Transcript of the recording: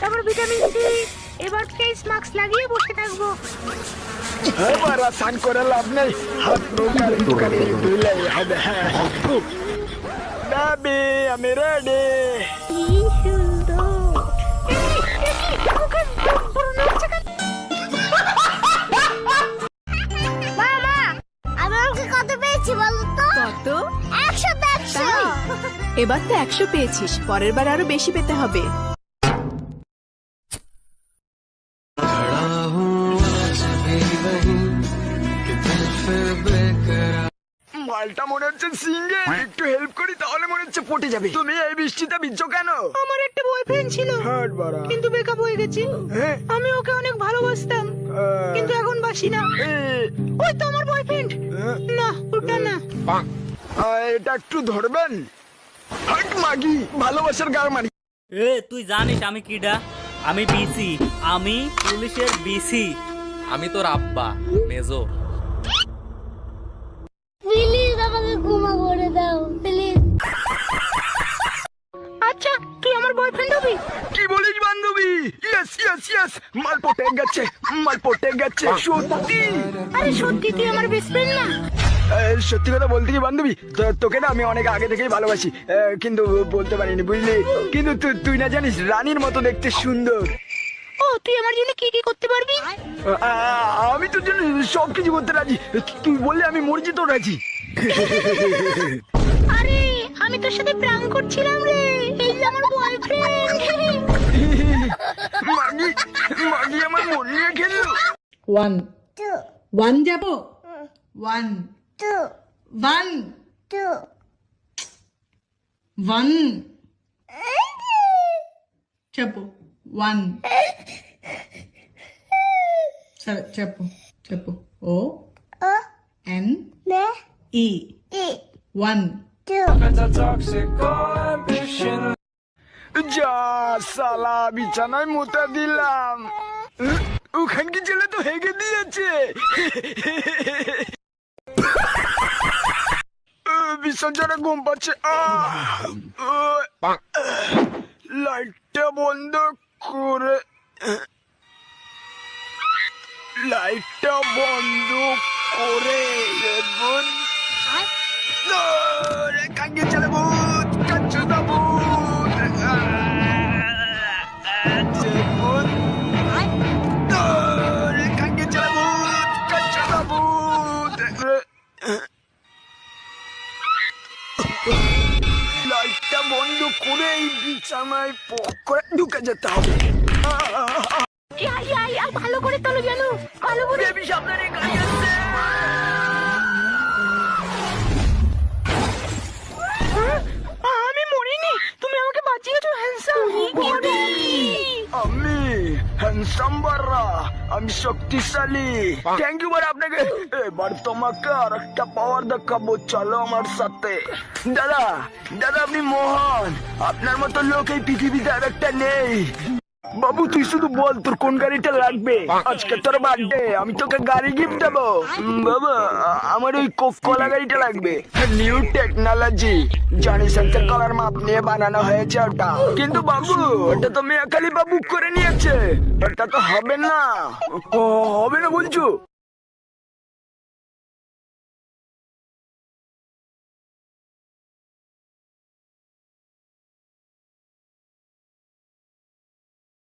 তারপর vitamin C. এবার face mask লাগিয়ে বসে থাকবো। এবার আসান করে লাভ নেই, হাত মুখ আর একটুখানি ধুইলেই হবে। বেবি আমি রেডি। কি সুন্দর। মুখে পুরো নড়ছে কেন? মামা, আমি আমাকে কত পেয়েছি বলো তো? কত? 100 100। তাই? এবার তো 100 পেয়েছিস, পরের বার আরো বেশি পেতে হবে। মালটা মনে হচ্ছে সিঙ্গে, একটু হেল্প করি তাহলে মনে হচ্ছে পটে যাবে। তুমি এই বৃষ্টিতে ভিজছো কেন? আমার একটা বয়ফ্রেন্ড ছিল, হাট বাড়া। কিন্তু ব্রেকআপ হয়ে গেছে। হ্যাঁ? আমি ওকে অনেক ভালোবাসতাম, কিন্তু এখন বাসি না। ওই তো আমার বয়ফ্রেন্ড। না ওটা না। এটা একটু ধরবেন? হাট মাগি, ভালোবাসার গার মারি। এ তুই জানিস আমি কিডা? আমি বিসি, আমি পুলিশের বিসি। আমি তোর আব্বা মেজো। প্লিজ আমাকে ক্ষমা করে দাও প্লিজ। আচ্ছা তুই আমার বয়ফ্রেন্ড হবি? কি বলিস বান্ধবী? ইয়েস ইয়েস ইয়েস, মাল পটে গেছে, মাল পটে গেছে সত্যি। আরে সত্যি তুই আমার বেস্ট ফ্রেন্ড না? সত্যি কথা বলতে কি বান্ধবী, তোকে না আমি অনেক আগে থেকেই ভালোবাসি, কিন্তু বলতে পারিনি বুঝলি। কিন্তু তুই না জানিস রানীর মতো দেখতে সুন্দর। ও তুই আমার জন্য কি কি করতে পারবি? আমি তোর জন্য সবকিছু করতে রাজি, তুই বললে আমি মরছি তো রাজি। আরে আমি তোর সাথে প্রাণ করছিলাম রে, এই যে আমার বয়ফ্রেন্ড। মাগি মাগি আমার মন নিয়ে খেললো। 1 2 1 যাব 1 2 1 2 1 చెప్పు 1 సరే చెప్పు చెప్పు ఓ O ఎన్ N ఈ E 1 2 যা সালা বিছানায় মুতে দিলাম, ওখান কি ছেলে তো হেগে দিয়েছে। ভীষণ জোরে ঘুম পাচ্ছে। লাইটটা বন্ধ করে, লাইটটা বন্ধ করে দেখুন। কাঙ্গে ছেলে ভূত, কাচ্চু দা ভূত। দেখুন কাঙ্গে ছেলে ভূত, কাচ্চু দা ভূত। লাইটটা বন্ধ করে এই বিছানায় পক করে ঢুকে যেতে হবে। ভালো করে তোলো যেন, ভালো করে। বেবি সামনে গাড়ি আসছে। আমি মরিনি, তুমি আমাকে বাঁচিয়েছো হ্যান্ডসাম। আমি হ্যান্ডসাম বাররা, আমি শক্তিশালী। থ্যাংক ইউ বার আপনাকে। এবার তোমাকে আর একটা পাওয়ার দেখাবো, চলো আমার সাথে। দাদা দাদা আপনি মহান, আপনার মতো লোক এই পৃথিবীতে আর একটা নেই। বাবু তুই শুধু বল তোর কোন গাড়িটা লাগবে, আজকে তোর বার্থডে, আমি তোকে গাড়ি গিফট দেবো। বাবা আমার ওই কোক কলা গাড়িটা লাগবে, নিউ টেকনোলজি, জনি সেন্সর কলার মাপ নিয়ে বানানো হয়েছে ওটা। কিন্তু বাবু ওটা তো মেয়াখালী বাবু করে নিয়েছে, ওটা তো হবে না। হবে না বলছো?